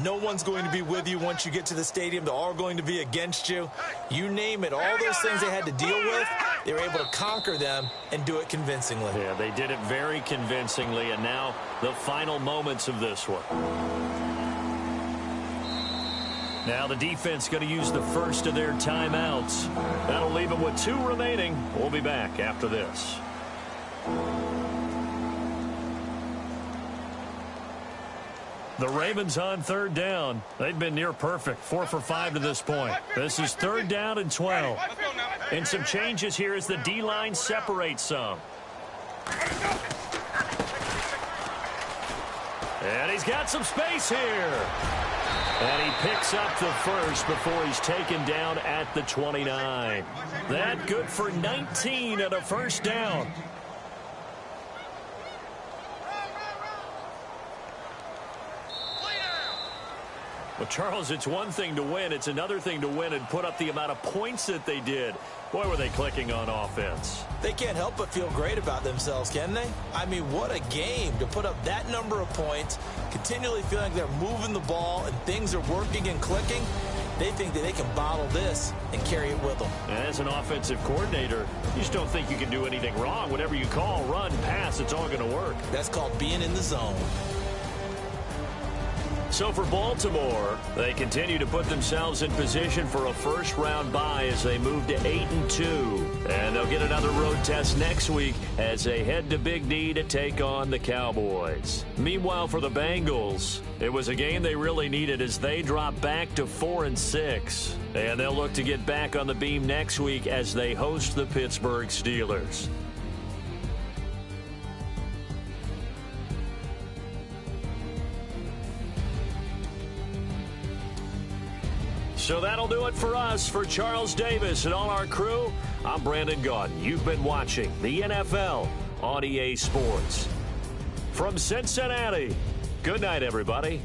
No one's going to be with you once you get to the stadium. They're all going to be against you. You name it, all those things they had to deal with, they were able to conquer them and do it convincingly. Yeah, they did it very convincingly, and now the final moments of this one. Now the defense going to use the first of their timeouts. That'll leave them with 2 remaining. We'll be back after this. The Ravens on 3rd down. They've been near perfect, 4 for 5 to this point. This is 3rd down and 12. And some changes here as the D-line separates some. And he's got some space here. And he picks up the first before he's taken down at the 29. That good for 19 and a first down. Well, Charles, it's one thing to win. It's another thing to win and put up the amount of points that they did. Boy, were they clicking on offense. They can't help but feel great about themselves, can they? I mean, what a game to put up that number of points, continually feeling like they're moving the ball and things are working and clicking. They think that they can bottle this and carry it with them. And as an offensive coordinator, you just don't think you can do anything wrong. Whatever you call, run, pass, it's all going to work. That's called being in the zone. So for Baltimore, they continue to put themselves in position for a first-round bye as they move to 8-2. And they'll get another road test next week as they head to Big D to take on the Cowboys. Meanwhile, for the Bengals, it was a game they really needed as they drop back to 4-6. And they'll look to get back on the beam next week as they host the Pittsburgh Steelers. So that'll do it for us. For Charles Davis and all our crew, I'm Brandon Gaudin. You've been watching the NFL on EA Sports. From Cincinnati, good night, everybody.